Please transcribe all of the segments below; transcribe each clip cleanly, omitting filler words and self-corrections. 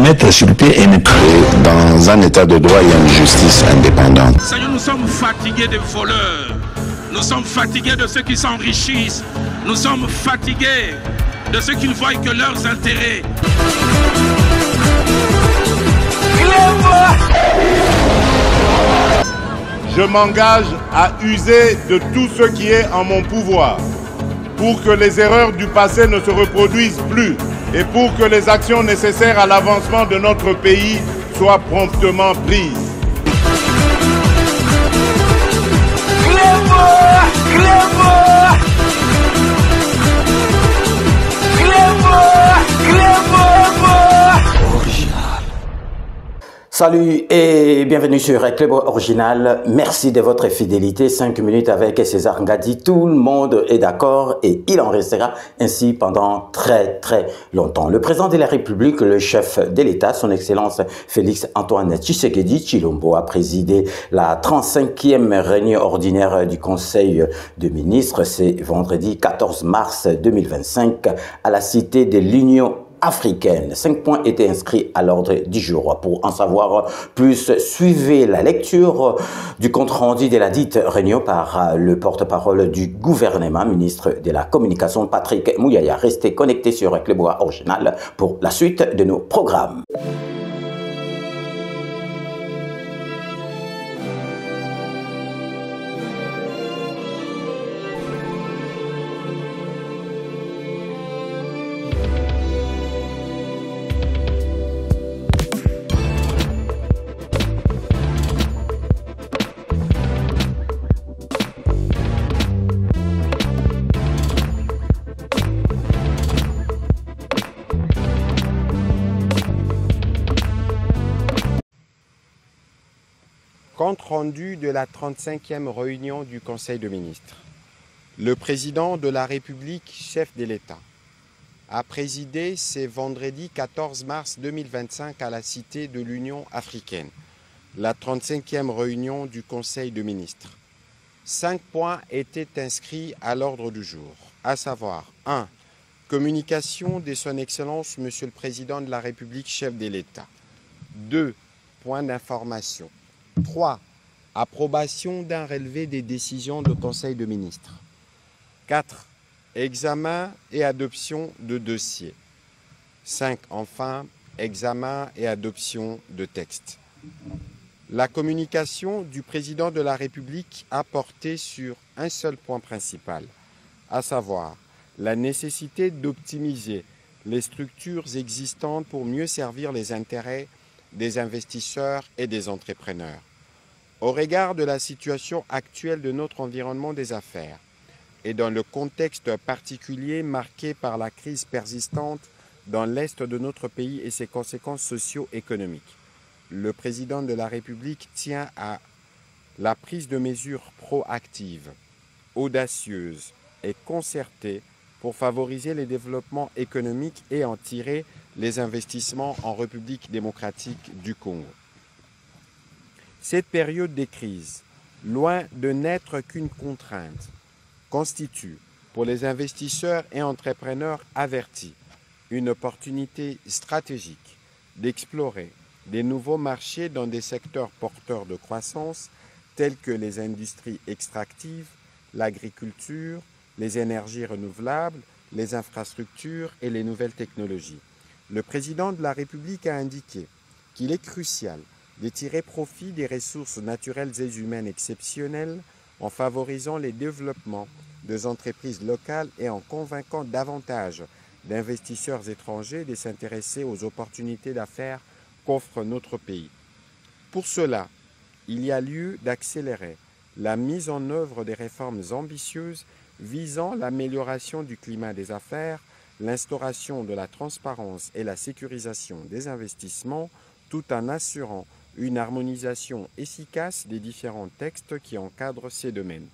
mettre sur pied une dans un état de droit, il y a une justice indépendante. Seigneur, nous sommes fatigués des voleurs. Nous sommes fatigués de ceux qui s'enrichissent. Nous sommes fatigués de ceux qui ne voient que leurs intérêts. Je m'engage à user de tout ce qui est en mon pouvoir pour que les erreurs du passé ne se reproduisent plus et pour que les actions nécessaires à l'avancement de notre pays soient promptement prises. Salut et bienvenue sur Club Original. Merci de votre fidélité. 5 minutes avec César Ngadi. Tout le monde est d'accord et il en restera ainsi pendant très longtemps. Le président de la République, le chef de l'État, son Excellence Félix Antoine Tshisekedi Tshilombo, a présidé la 35e réunion ordinaire du Conseil de ministres. C'est vendredi 14 mars 2025 à la Cité de l'Union africaine. 5 points étaient inscrits à l'ordre du jour. Pour en savoir plus, suivez la lecture du compte-rendu de la dite réunion par le porte-parole du gouvernement, ministre de la Communication, Patrick Mouyaya. Restez connectés sur Club Original pour la suite de nos programmes. Compte rendu de la 35e réunion du Conseil de ministres. Le président de la République, chef de l'État, a présidé ce vendredi 14 mars 2025 à la Cité de l'Union africaine, la 35e réunion du Conseil de ministres. 5 points étaient inscrits à l'ordre du jour, à savoir 1. Communication de son Excellence Monsieur le Président de la République, chef de l'État. 2. Point d'information. 3. Approbation d'un relevé des décisions du Conseil de ministres. 4. Examen et adoption de dossiers. 5. Enfin, examen et adoption de textes. La communication du Président de la République a porté sur un seul point principal, à savoir la nécessité d'optimiser les structures existantes pour mieux servir les intérêts des investisseurs et des entrepreneurs. Au regard de la situation actuelle de notre environnement des affaires et dans le contexte particulier marqué par la crise persistante dans l'est de notre pays et ses conséquences socio-économiques, le président de la République tient à la prise de mesures proactives, audacieuses et concertées pour favoriser les développements économiques et en tirer les investissements en République démocratique du Congo. Cette période de crise, loin de n'être qu'une contrainte, constitue pour les investisseurs et entrepreneurs avertis une opportunité stratégique d'explorer des nouveaux marchés dans des secteurs porteurs de croissance tels que les industries extractives, l'agriculture, les énergies renouvelables, les infrastructures et les nouvelles technologies. Le président de la République a indiqué qu'il est crucial de tirer profit des ressources naturelles et humaines exceptionnelles en favorisant les développements des entreprises locales et en convainquant davantage d'investisseurs étrangers de s'intéresser aux opportunités d'affaires qu'offre notre pays. Pour cela, il y a lieu d'accélérer la mise en œuvre des réformes ambitieuses visant l'amélioration du climat des affaires, l'instauration de la transparence et la sécurisation des investissements, tout en assurant une harmonisation efficace des différents textes qui encadrent ces domaines.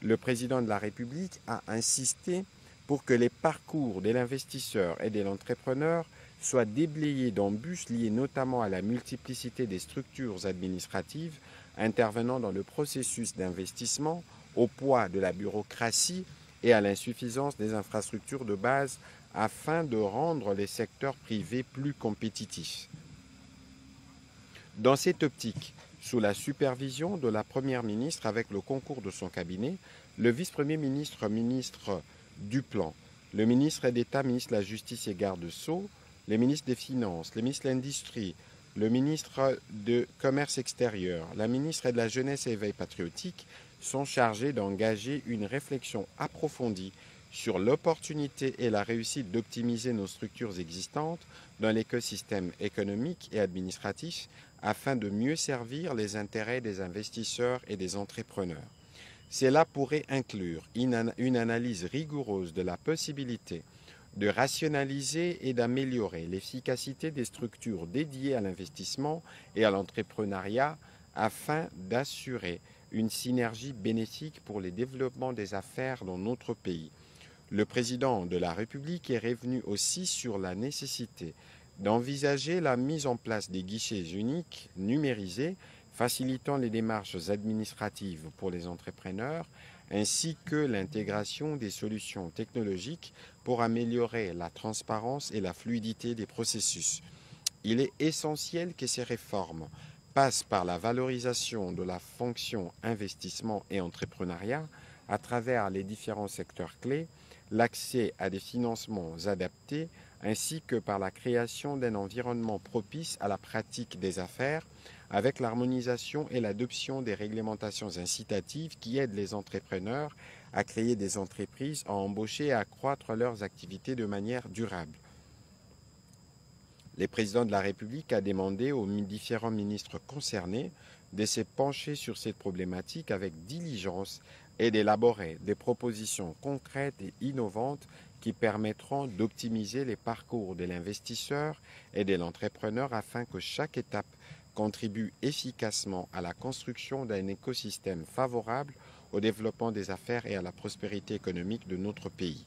Le président de la République a insisté pour que les parcours de l'investisseur et de l'entrepreneur soient déblayés d'embûches liées notamment à la multiplicité des structures administratives intervenant dans le processus d'investissement, au poids de la bureaucratie et à l'insuffisance des infrastructures de base afin de rendre les secteurs privés plus compétitifs. Dans cette optique, sous la supervision de la Première ministre avec le concours de son cabinet, le vice-premier ministre, ministre du Plan, le ministre d'État, ministre de la Justice et garde-sceaux, les ministres des Finances, le ministre de l'Industrie, le ministre de Commerce extérieur, la ministre de la Jeunesse et Éveil patriotique sont chargés d'engager une réflexion approfondie sur l'opportunité et la réussite d'optimiser nos structures existantes dans l'écosystème économique et administratif afin de mieux servir les intérêts des investisseurs et des entrepreneurs. Cela pourrait inclure une analyse rigoureuse de la possibilité de rationaliser et d'améliorer l'efficacité des structures dédiées à l'investissement et à l'entrepreneuriat afin d'assurer une synergie bénéfique pour le développement des affaires dans notre pays. Le président de la République est revenu aussi sur la nécessité d'envisager la mise en place des guichets uniques numérisés facilitant les démarches administratives pour les entrepreneurs, ainsi que l'intégration des solutions technologiques pour améliorer la transparence et la fluidité des processus. Il est essentiel que ces réformes passent par la valorisation de la fonction investissement et entrepreneuriat à travers les différents secteurs clés, l'accès à des financements adaptés, ainsi que par la création d'un environnement propice à la pratique des affaires, avec l'harmonisation et l'adoption des réglementations incitatives qui aident les entrepreneurs à créer des entreprises, à embaucher et à accroître leurs activités de manière durable. Le président de la République a demandé aux différents ministres concernés de se pencher sur cette problématique avec diligence et d'élaborer des propositions concrètes et innovantes qui permettront d'optimiser les parcours de l'investisseur et de l'entrepreneur afin que chaque étape contribue efficacement à la construction d'un écosystème favorable au développement des affaires et à la prospérité économique de notre pays.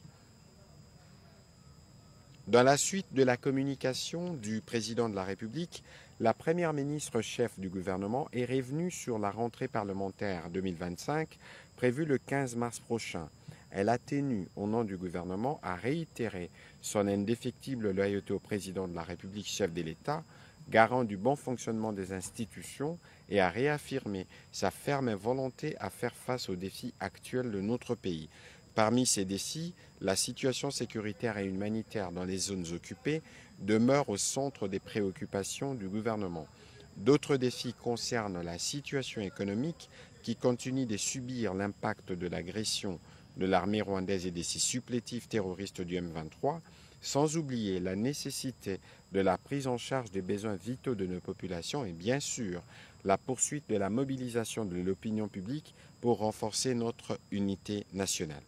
Dans la suite de la communication du président de la République, la première ministre chef du gouvernement est revenue sur la rentrée parlementaire 2025 prévue le 15 mars prochain. Elle a tenu, au nom du gouvernement, à réitérer son indéfectible loyauté au président de la République chef de l'État, garant du bon fonctionnement des institutions, et à réaffirmer sa ferme volonté à faire face aux défis actuels de notre pays. Parmi ces défis, la situation sécuritaire et humanitaire dans les zones occupées demeure au centre des préoccupations du gouvernement. D'autres défis concernent la situation économique qui continue de subir l'impact de l'agression de l'armée rwandaise et de ses supplétifs terroristes du M23, sans oublier la nécessité de la prise en charge des besoins vitaux de nos populations et bien sûr la poursuite de la mobilisation de l'opinion publique pour renforcer notre unité nationale.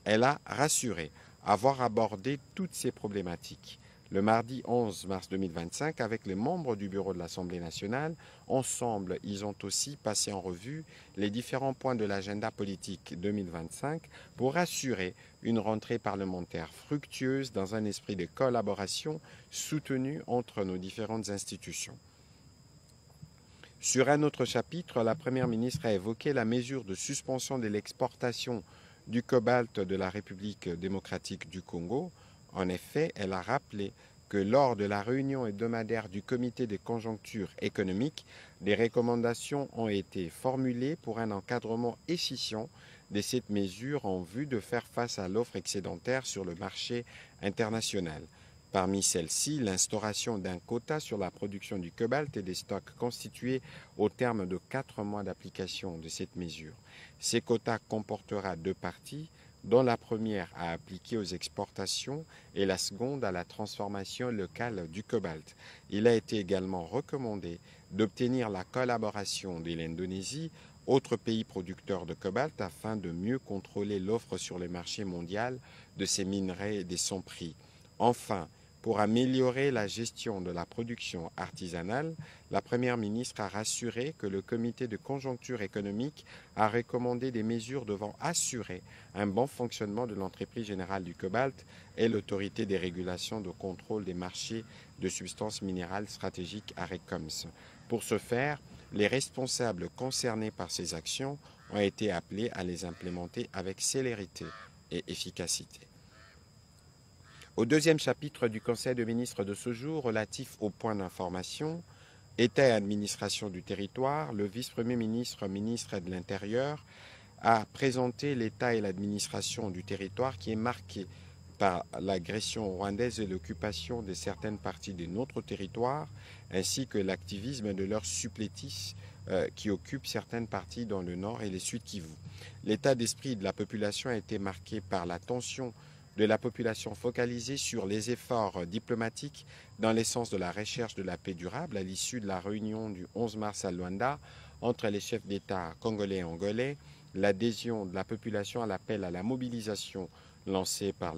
Elle a rassuré avoir abordé toutes ces problématiques. Le mardi 11 mars 2025, avec les membres du bureau de l'Assemblée nationale, ensemble, ils ont aussi passé en revue les différents points de l'agenda politique 2025 pour assurer une rentrée parlementaire fructueuse dans un esprit de collaboration soutenu entre nos différentes institutions. Sur un autre chapitre, la Première ministre a évoqué la mesure de suspension de l'exportation du cobalt de la République démocratique du Congo. En effet, elle a rappelé que lors de la réunion hebdomadaire du comité de conjoncture économique, des recommandations ont été formulées pour un encadrement efficient de cette mesure en vue de faire face à l'offre excédentaire sur le marché international. Parmi celles-ci, l'instauration d'un quota sur la production du cobalt et des stocks constitués au terme de 4 mois d'application de cette mesure. Ces quotas comportera 2 parties, dont la première à appliquer aux exportations et la seconde à la transformation locale du cobalt. Il a été également recommandé d'obtenir la collaboration de l'Indonésie, autre pays producteur de cobalt, afin de mieux contrôler l'offre sur le marché mondial de ces minerais et de son prix. Enfin, pour améliorer la gestion de la production artisanale, la Première ministre a rassuré que le comité de conjoncture économique a recommandé des mesures devant assurer un bon fonctionnement de l'entreprise générale du cobalt et l'autorité des régulations de contrôle des marchés de substances minérales stratégiques ARECOMS. Pour ce faire, les responsables concernés par ces actions ont été appelés à les implémenter avec célérité et efficacité. Au deuxième chapitre du Conseil de ministres de ce jour, relatif aux points d'information, État et administration du territoire, le vice-premier ministre, ministre de l'Intérieur, a présenté l'état et l'administration du territoire qui est marqué par l'agression rwandaise et l'occupation de certaines parties de notre territoire, ainsi que l'activisme de leurs supplétifs qui occupent certaines parties dans le nord et les Sud Kivu. L'état d'esprit de la population a été marqué par la tension de la population focalisée sur les efforts diplomatiques dans l'essence de la recherche de la paix durable à l'issue de la réunion du 11 mars à Luanda entre les chefs d'État congolais et angolais, l'adhésion de la population à l'appel à la mobilisation lancé par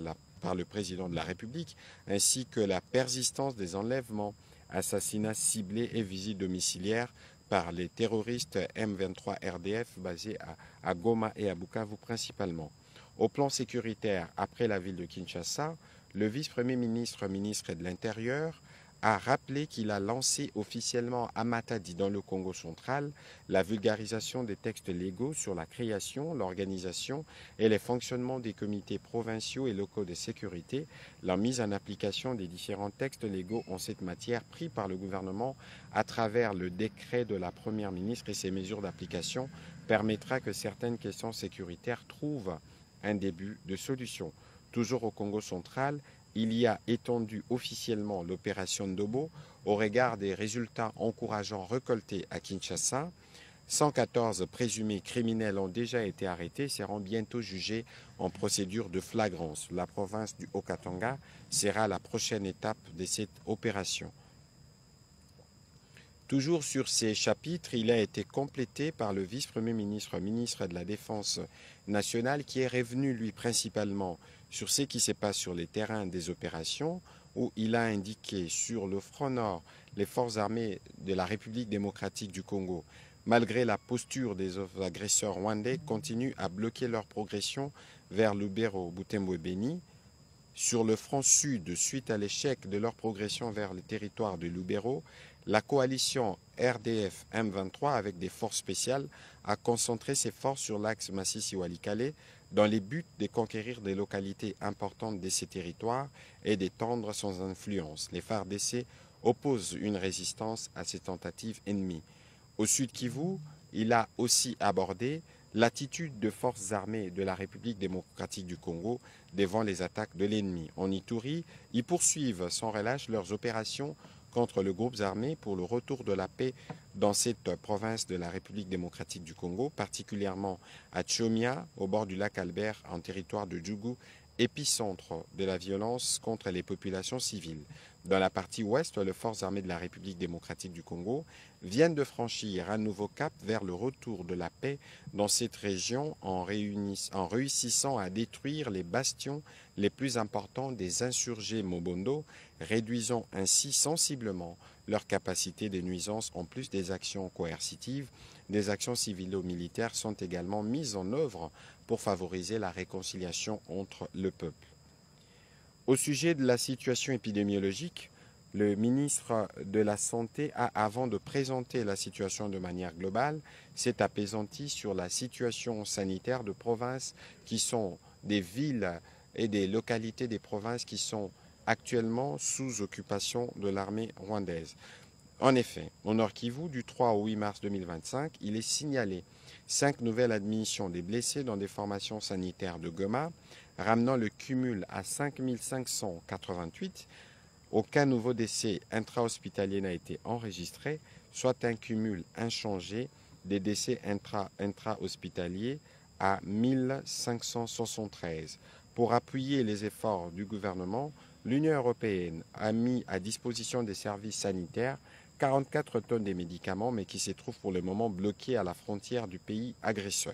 le président de la République, ainsi que la persistance des enlèvements, assassinats ciblés et visites domiciliaires par les terroristes M23 RDF basés à Goma et à Bukavu principalement. Au plan sécuritaire, après la ville de Kinshasa, le vice-premier ministre, ministre de l'Intérieur, a rappelé qu'il a lancé officiellement à Matadi, dans le Congo central, la vulgarisation des textes légaux sur la création, l'organisation et le fonctionnement des comités provinciaux et locaux de sécurité. La mise en application des différents textes légaux en cette matière pris par le gouvernement à travers le décret de la première ministre et ses mesures d'application permettra que certaines questions sécuritaires trouvent un début de solution. Toujours au Congo central, il y a étendu officiellement l'opération Ndobo au regard des résultats encourageants récoltés à Kinshasa. 114 présumés criminels ont déjà été arrêtés et seront bientôt jugés en procédure de flagrance. La province du Haut-Katanga sera la prochaine étape de cette opération. Toujours sur ces chapitres, il a été complété par le vice-premier ministre, ministre de la Défense nationale, qui est revenu, lui, principalement sur ce qui se passe sur les terrains des opérations, où il a indiqué sur le front nord, les forces armées de la République démocratique du Congo, malgré la posture des agresseurs rwandais, continuent à bloquer leur progression vers Lubero, Butembo et Beni. Sur le front sud, suite à l'échec de leur progression vers le territoire de Lubero, la coalition RDF M23 avec des forces spéciales a concentré ses forces sur l'axe Masisi-Walikale dans les buts de conquérir des localités importantes de ces territoires et d'étendre son influence. Les FARDC opposent une résistance à ces tentatives ennemies. Au Sud Kivu, il a aussi abordé l'attitude de forces armées de la République démocratique du Congo devant les attaques de l'ennemi. En Ituri, ils poursuivent sans relâche leurs opérations contre les groupes armés pour le retour de la paix dans cette province de la République démocratique du Congo, particulièrement à Tchomia, au bord du lac Albert, en territoire de Djougou, épicentre de la violence contre les populations civiles. Dans la partie ouest, les forces armées de la République démocratique du Congo viennent de franchir un nouveau cap vers le retour de la paix dans cette région en réussissant à détruire les bastions les plus importants des insurgés Mobondo, réduisant ainsi sensiblement leur capacité de nuisance. En plus des actions coercitives, des actions civilo-militaires sont également mises en œuvre pour favoriser la réconciliation entre le peuple. Au sujet de la situation épidémiologique, le ministre de la Santé a, avant de présenter la situation de manière globale, s'est apaisanti sur la situation sanitaire de provinces qui sont des villes et des localités des provinces qui sont actuellement sous occupation de l'armée rwandaise. En effet, au Nord Kivu, du 3 au 8 mars 2025, il est signalé 5 nouvelles admissions des blessés dans des formations sanitaires de Goma, ramenant le cumul à 5 588. Aucun nouveau décès intra-hospitalier n'a été enregistré, soit un cumul inchangé des décès intra-hospitaliers à 1573. Pour appuyer les efforts du gouvernement, l'Union européenne a mis à disposition des services sanitaires 44 tonnes de médicaments, mais qui se trouvent pour le moment bloqués à la frontière du pays agresseur.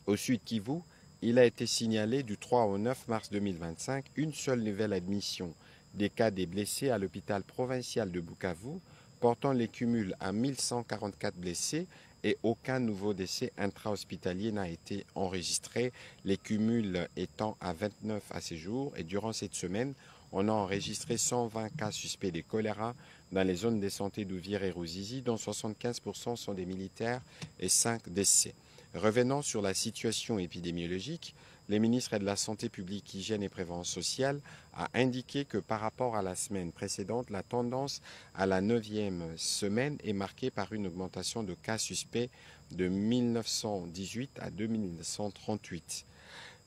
Au Sud Kivu, il a été signalé du 3 au 9 mars 2025 une seule nouvelle admission des cas des blessés à l'hôpital provincial de Bukavu, portant les cumuls à 1144 blessés et aucun nouveau décès intra-hospitalier n'a été enregistré, les cumuls étant à 29 à ce jour. Et durant cette semaine, on a enregistré 120 cas suspects de choléra dans les zones de santé d'Ouvir et Ruzizi, dont 75% sont des militaires et 5 décès. Revenant sur la situation épidémiologique, le ministre de la Santé publique, Hygiène et Prévention sociale a indiqué que par rapport à la semaine précédente, la tendance à la 9e semaine est marquée par une augmentation de cas suspects de 1918 à 2938.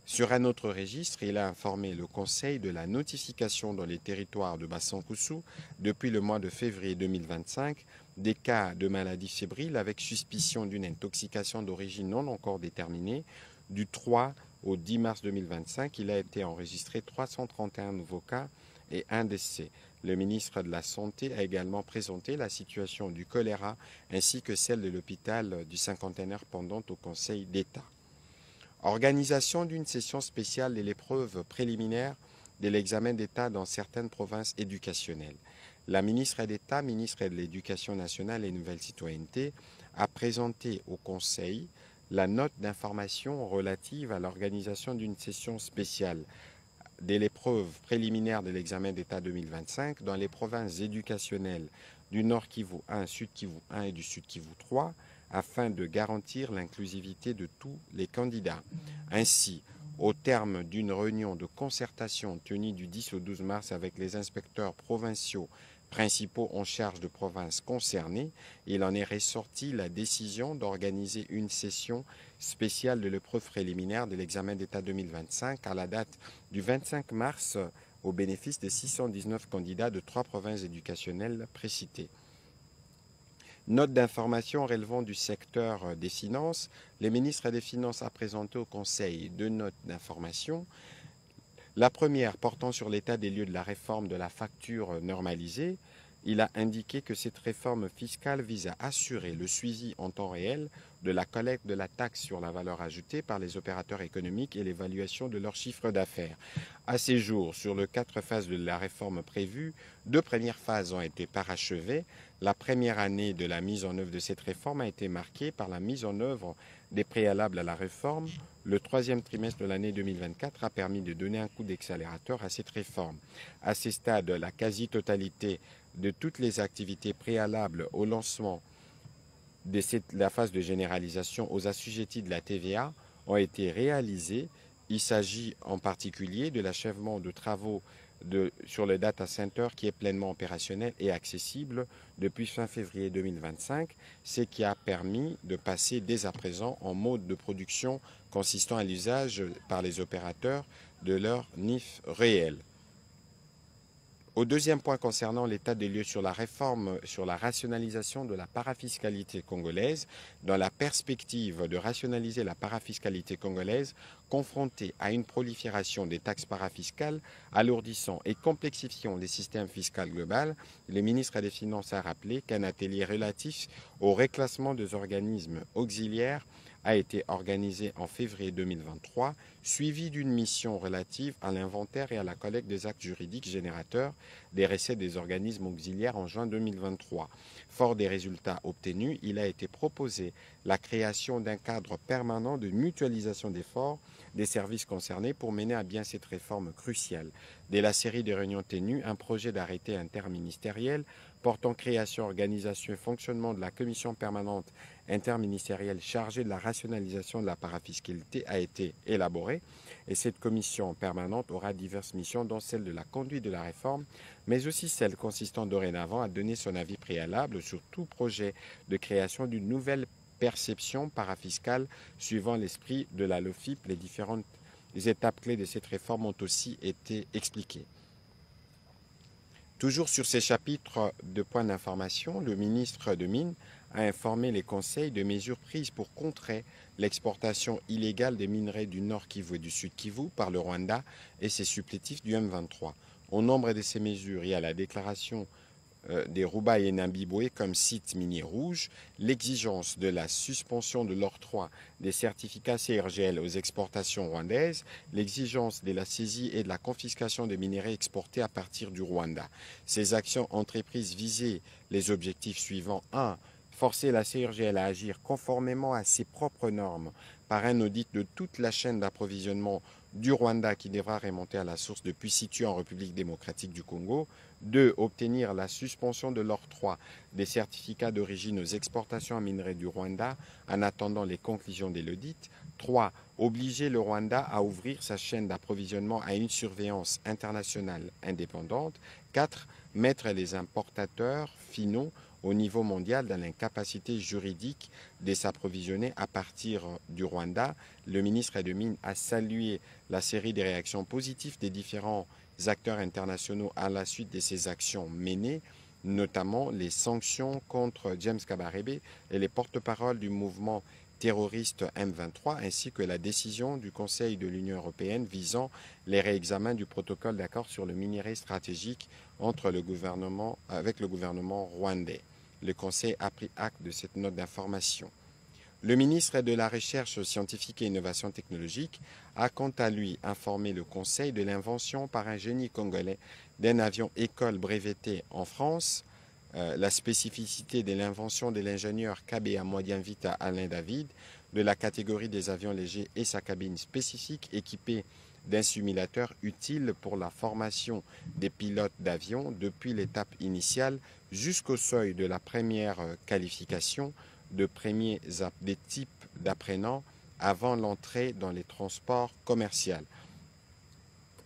Sur un autre registre, il a informé le Conseil de la notification dans les territoires de Basankusu depuis le mois de février 2025 des cas de maladies fébriles avec suspicion d'une intoxication d'origine non encore déterminée. Du 3 au 10 mars 2025, il a été enregistré 331 nouveaux cas et un décès. Le ministre de la Santé a également présenté la situation du choléra ainsi que celle de l'hôpital du cinquantenaire pendant au Conseil d'État. Organisation d'une session spéciale de l'épreuve préliminaire de l'examen d'État dans certaines provinces éducationnelles. La ministre d'État, ministre de l'Éducation nationale et Nouvelle Citoyenneté, a présenté au Conseil la note d'information relative à l'organisation d'une session spéciale de l'épreuve préliminaire de l'examen d'État 2025 dans les provinces éducationnelles du Nord Kivu 1, Sud Kivu 1 et du Sud Kivu 3, afin de garantir l'inclusivité de tous les candidats. Ainsi, au terme d'une réunion de concertation tenue du 10 au 12 mars avec les inspecteurs provinciaux principaux en charge de provinces concernées, il en est ressorti la décision d'organiser une session spéciale de l'épreuve préliminaire de l'examen d'État 2025 à la date du 25 mars au bénéfice des 619 candidats de 3 provinces éducationnelles précitées. Note d'information relevant du secteur des finances. Le ministre des Finances a présenté au Conseil deux notes d'information. La première portant sur l'état des lieux de la réforme de la facture normalisée. Il a indiqué que cette réforme fiscale vise à assurer le suivi en temps réel de la collecte de la taxe sur la valeur ajoutée par les opérateurs économiques et l'évaluation de leur chiffre d'affaires. À ces jours, sur les 4 phases de la réforme prévue, 2 premières phases ont été parachevées. La première année de la mise en œuvre de cette réforme a été marquée par la mise en œuvre des préalables à la réforme. Le 3e trimestre de l'année 2024 a permis de donner un coup d'accélérateur à cette réforme. À ce stade, la quasi-totalité de toutes les activités préalables au lancement de la phase de généralisation aux assujettis de la TVA ont été réalisées. Il s'agit en particulier de l'achèvement de travaux sur le data center qui est pleinement opérationnel et accessible depuis fin février 2025, ce qui a permis de passer dès à présent en mode de production consistant à l'usage par les opérateurs de leur NIF réel. Au deuxième point concernant l'état des lieux sur la réforme, sur la rationalisation de la parafiscalité congolaise, dans la perspective de rationaliser la parafiscalité congolaise, confrontée à une prolifération des taxes parafiscales, alourdissant et complexifiant les systèmes fiscaux globaux, le ministre des Finances a rappelé qu'un atelier relatif au reclassement des organismes auxiliaires a été organisé en février 2023, suivi d'une mission relative à l'inventaire et à la collecte des actes juridiques générateurs des recettes des organismes auxiliaires en juin 2023. Fort des résultats obtenus, il a été proposé la création d'un cadre permanent de mutualisation d'efforts des services concernés pour mener à bien cette réforme cruciale. Dès la série de réunions tenues, un projet d'arrêté interministériel portant création, organisation et fonctionnement de la commission permanente interministérielle chargée de la rationalisation de la parafiscalité a été élaboré et cette commission permanente aura diverses missions dont celle de la conduite de la réforme mais aussi celle consistant dorénavant à donner son avis préalable sur tout projet de création d'une nouvelle perception parafiscale suivant l'esprit de la LOFIP. Les différentes étapes clés de cette réforme ont aussi été expliquées. Toujours sur ces chapitres de points d'information, le ministre de Mines a informé les conseils de mesures prises pour contrer l'exportation illégale des minerais du Nord Kivu et du Sud Kivu par le Rwanda et ses supplétifs du M23. Au nombre de ces mesures, il y a la déclaration des Rouba et Nambibwe comme sites miniers rouges, l'exigence de la suspension de l'octroi des certificats CRGL aux exportations rwandaises, l'exigence de la saisie et de la confiscation des minerais exportés à partir du Rwanda. Ces actions entreprises visaient les objectifs suivants. 1. Forcer la CRGL à agir conformément à ses propres normes par un audit de toute la chaîne d'approvisionnement du Rwanda qui devra remonter à la source depuis situé en République démocratique du Congo. 2. Obtenir la suspension de l'octroi des certificats d'origine aux exportations à minerais du Rwanda en attendant les conclusions de l'audit. 3. obliger le Rwanda à ouvrir sa chaîne d'approvisionnement à une surveillance internationale indépendante. 4. Mettre les importateurs finaux au niveau mondial dans l'incapacité juridique de s'approvisionner à partir du Rwanda. Le ministre des Mines a salué la série de réactions positives des différents acteurs internationaux à la suite de ces actions menées, notamment les sanctions contre James Kabarebe et les porte-paroles du mouvement terroriste M23, ainsi que la décision du Conseil de l'Union européenne visant les réexamens du protocole d'accord sur le minerai stratégique avec le gouvernement rwandais. Le Conseil a pris acte de cette note d'information. Le ministre de la Recherche scientifique et innovation technologique a quant à lui informé le Conseil de l'invention par un génie congolais d'un avion école breveté en France. La spécificité de l'invention de l'ingénieur Kabea Mwadianvita Alain David de la catégorie des avions légers et sa cabine spécifique équipée d'un simulateur utile pour la formation des pilotes d'avion depuis l'étape initiale jusqu'au seuil de la première qualification des types d'apprenants avant l'entrée dans les transports commerciaux.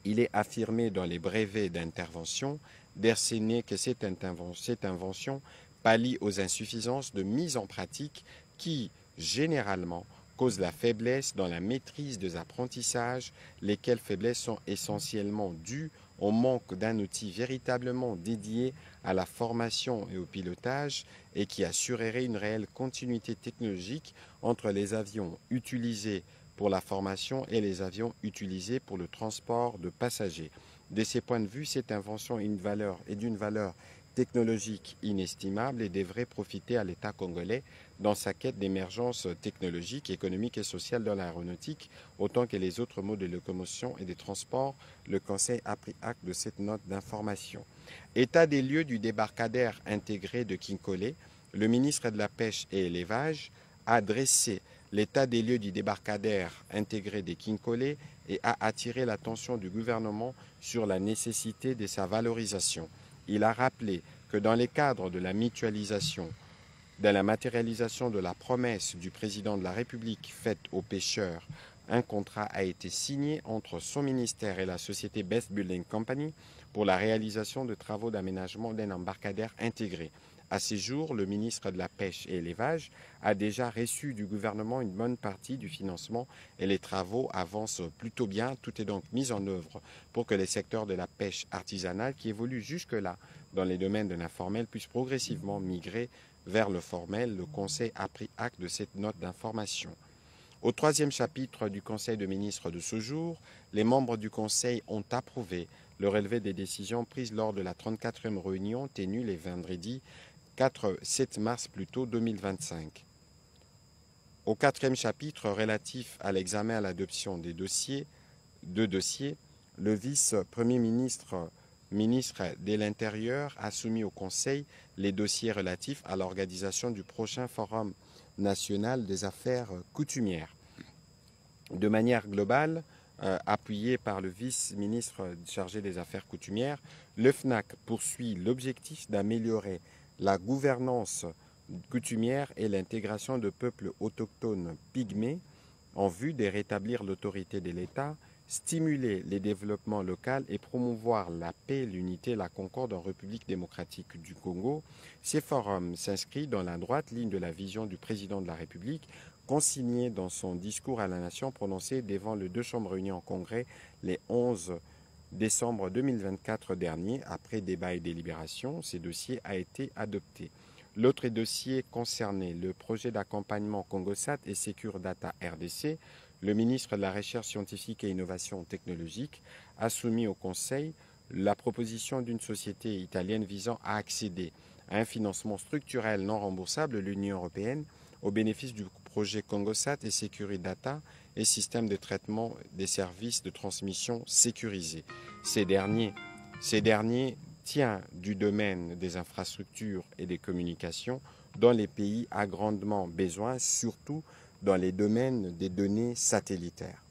Il est affirmé dans les brevets d'intervention d'Erséné que cette invention pallie aux insuffisances de mise en pratique qui, généralement, causent la faiblesse dans la maîtrise des apprentissages, lesquelles faiblesses sont essentiellement dues au manque d'un outil véritablement dédié à la formation et au pilotage et qui assurerait une réelle continuité technologique entre les avions utilisés pour la formation et les avions utilisés pour le transport de passagers. De ces points de vue, cette invention est d'une valeur technologique inestimable et devrait profiter à l'État congolais dans sa quête d'émergence technologique, économique et sociale dans l'aéronautique, autant que les autres modes de locomotion et de transport. Le Conseil a pris acte de cette note d'information. État des lieux du débarcadère intégré de Kinkole, le ministre de la Pêche et l'Élevage a dressé l'état des lieux du débarcadère intégré de Kinkole et a attiré l'attention du gouvernement sur la nécessité de sa valorisation. Il a rappelé que dans les cadres de la mutualisation, de la matérialisation de la promesse du président de la République faite aux pêcheurs, un contrat a été signé entre son ministère et la société Best Building Company pour la réalisation de travaux d'aménagement d'un embarcadère intégré. À ce jour, le ministre de la Pêche et l'Élevage a déjà reçu du gouvernement une bonne partie du financement et les travaux avancent plutôt bien. Tout est donc mis en œuvre pour que les secteurs de la pêche artisanale qui évoluent jusque-là dans les domaines de l'informel puissent progressivement migrer vers le formel. Le Conseil a pris acte de cette note d'information. Au troisième chapitre du Conseil de ministres de ce jour, les membres du Conseil ont approuvé le relevé des décisions prises lors de la 34e réunion tenue les vendredis 7 mars 2025. Au quatrième chapitre relatif à l'examen à l'adoption des dossiers, le vice-premier ministre de l'Intérieur a soumis au Conseil les dossiers relatifs à l'organisation du prochain Forum national des affaires coutumières. De manière globale, appuyé par le vice-ministre chargé des affaires coutumières, le FNAC poursuit l'objectif d'améliorer la gouvernance coutumière et l'intégration de peuples autochtones pygmées en vue de rétablir l'autorité de l'État, stimuler les développements locaux et promouvoir la paix, l'unité et la concorde en République démocratique du Congo. Ces forums s'inscrivent dans la droite ligne de la vision du président de la République, consignée dans son discours à la nation prononcé devant les deux chambres réunies en congrès les 11 décembre 2024 dernier. Après débat et délibération, ce dossier a été adopté. L'autre dossier concernait le projet d'accompagnement CongoSat et Secure Data RDC. Le ministre de la Recherche scientifique et innovation technologique a soumis au Conseil la proposition d'une société italienne visant à accéder à un financement structurel non remboursable de l'Union européenne au bénéfice du projet CongoSat et Secure Data et système de traitement des services de transmission sécurisés. Ces derniers tient du domaine des infrastructures et des communications dont les pays a grandement besoin, surtout dans les domaines des données satellitaires.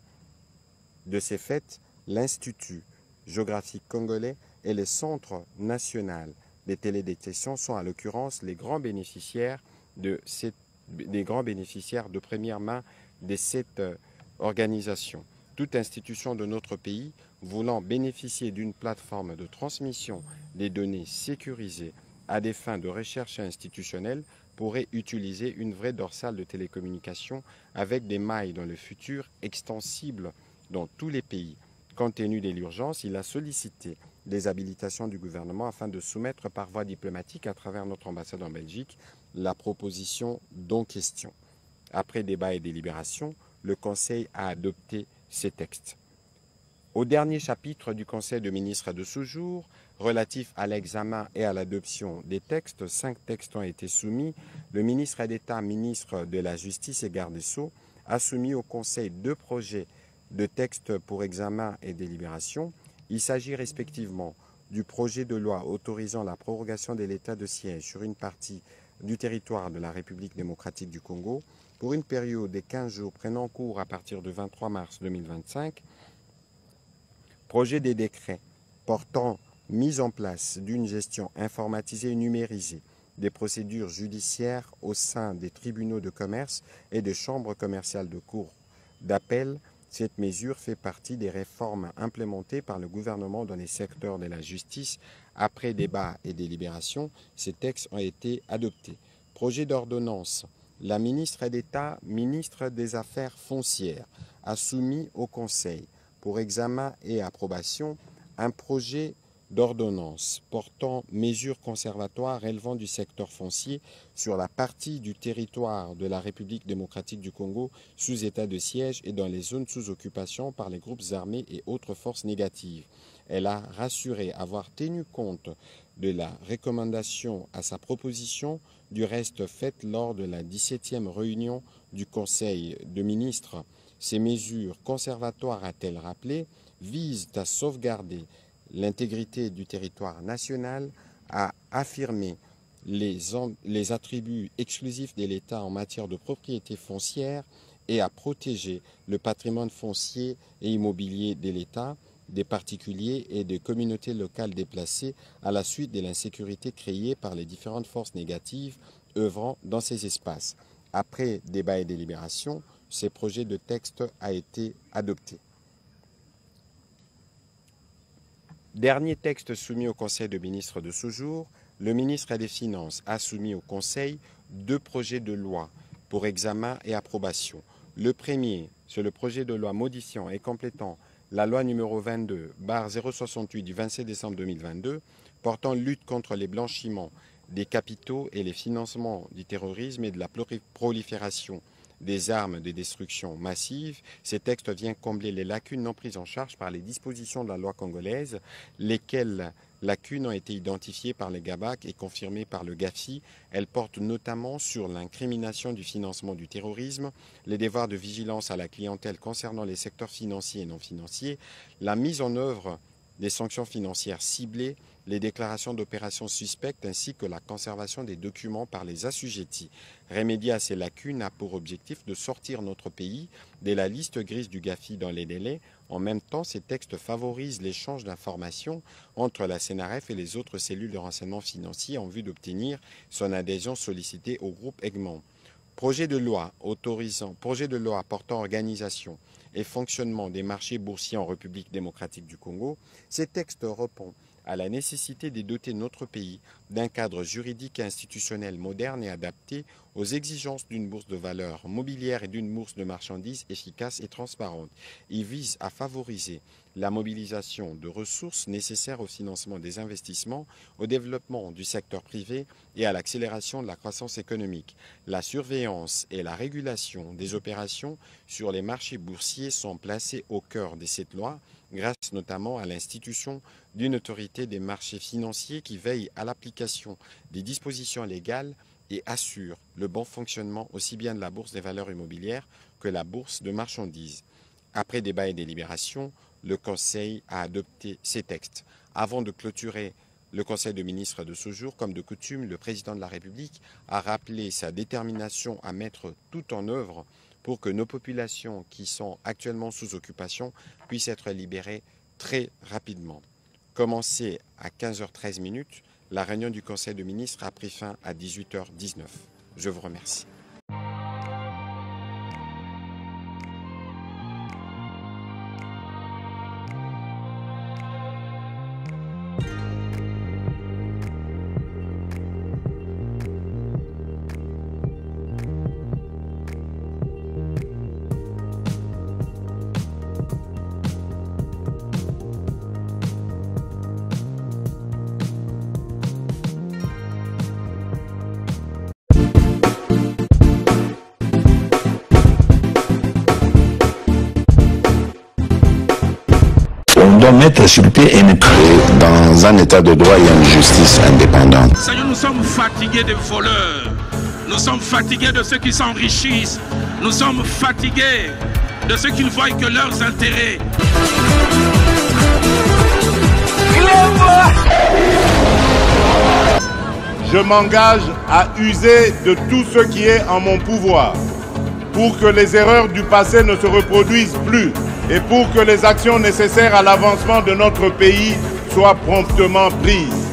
De ces faits, l'Institut géographique congolais et le Centre national des télédétections sont à l'occurrence les grands bénéficiaires de première main de cette organisation. Toute institution de notre pays voulant bénéficier d'une plateforme de transmission des données sécurisées à des fins de recherche institutionnelle pourrait utiliser une vraie dorsale de télécommunication avec des mailles dans le futur extensibles dans tous les pays. Compte tenu de l'urgence, il a sollicité des habilitations du gouvernement afin de soumettre par voie diplomatique à travers notre ambassade en Belgique la proposition dont question. Après débat et délibération, le Conseil a adopté ces textes. Au dernier chapitre du Conseil de ministres de ce jour, relatif à l'examen et à l'adoption des textes, 5 textes ont été soumis. Le ministre d'État, ministre de la Justice et garde des Sceaux a soumis au Conseil 2 projets de textes pour examen et délibération. Il s'agit respectivement du projet de loi autorisant la prorogation de l'état de siège sur une partie du territoire de la République démocratique du Congo pour une période de 15 jours prenant cours à partir du 23 mars 2025, projet des décrets portant mise en place d'une gestion informatisée et numérisée des procédures judiciaires au sein des tribunaux de commerce et des chambres commerciales de cour d'appel. Cette mesure fait partie des réformes implémentées par le gouvernement dans les secteurs de la justice. Après débat et délibération, ces textes ont été adoptés. Projet d'ordonnance. La ministre d'État, ministre des Affaires foncières, a soumis au Conseil pour examen et approbation un projet d'ordonnance portant mesures conservatoires relevant du secteur foncier sur la partie du territoire de la République démocratique du Congo sous état de siège et dans les zones sous occupation par les groupes armés et autres forces négatives. Elle a rassuré avoir tenu compte de la recommandation à sa proposition, du reste faite lors de la 17e réunion du Conseil de ministres. Ces mesures conservatoires, a-t-elle rappelé, visent à sauvegarder l'intégrité du territoire national, à affirmer les attributs exclusifs de l'État en matière de propriété foncière et à protéger le patrimoine foncier et immobilier de l'État, des particuliers et des communautés locales déplacées à la suite de l'insécurité créée par les différentes forces négatives œuvrant dans ces espaces. Après débat et délibération, ce projet de texte a été adopté. Dernier texte soumis au Conseil de ministres de ce jour, le ministre des Finances a soumis au Conseil 2 projets de loi pour examen et approbation. Le premier, c'est le projet de loi modifiant et complétant la loi numéro 22/068 du 27 décembre 2022 portant lutte contre les blanchiments des capitaux et les financements du terrorisme et de la prolifération des armes de destruction massive. Ces textes viennent combler les lacunes non prises en charge par les dispositions de la loi congolaise, lesquelles lacunes ont été identifiées par les GABAC et confirmées par le GAFI. Elles portent notamment sur l'incrimination du financement du terrorisme, les devoirs de vigilance à la clientèle concernant les secteurs financiers et non financiers, la mise en œuvre des sanctions financières ciblées, les déclarations d'opérations suspectes ainsi que la conservation des documents par les assujettis. Remédier à ces lacunes a pour objectif de sortir notre pays de la liste grise du GAFI dans les délais. En même temps, ces textes favorisent l'échange d'informations entre la CNRF et les autres cellules de renseignement financier en vue d'obtenir son adhésion sollicitée au groupe Egmont. Projet de loi portant organisation et fonctionnement des marchés boursiers en République démocratique du Congo, ces textes répondent à la nécessité de doter notre pays d'un cadre juridique et institutionnel moderne et adapté aux exigences d'une bourse de valeurs mobilières et d'une bourse de marchandises efficace et transparente. Il vise à favoriser la mobilisation de ressources nécessaires au financement des investissements, au développement du secteur privé et à l'accélération de la croissance économique. La surveillance et la régulation des opérations sur les marchés boursiers sont placées au cœur de cette loi, grâce notamment à l'institution d'une autorité des marchés financiers qui veille à l'application des dispositions légales et assure le bon fonctionnement aussi bien de la bourse des valeurs immobilières que la bourse de marchandises. Après débat et délibération, le Conseil a adopté ces textes. Avant de clôturer le Conseil de ministres de ce jour, comme de coutume, le président de la République a rappelé sa détermination à mettre tout en œuvre pour que nos populations qui sont actuellement sous occupation puissent être libérées très rapidement. Commencé à 15h13, la réunion du Conseil de ministres a pris fin à 18h19. Je vous remercie. mettre sur pied une... Et dans un état de droit, il y a une justice indépendante. Seigneur, nous sommes fatigués des voleurs. Nous sommes fatigués de ceux qui s'enrichissent. Nous sommes fatigués de ceux qui ne voient que leurs intérêts. Je m'engage à user de tout ce qui est en mon pouvoir pour que les erreurs du passé ne se reproduisent plus et pour que les actions nécessaires à l'avancement de notre pays soient promptement prises.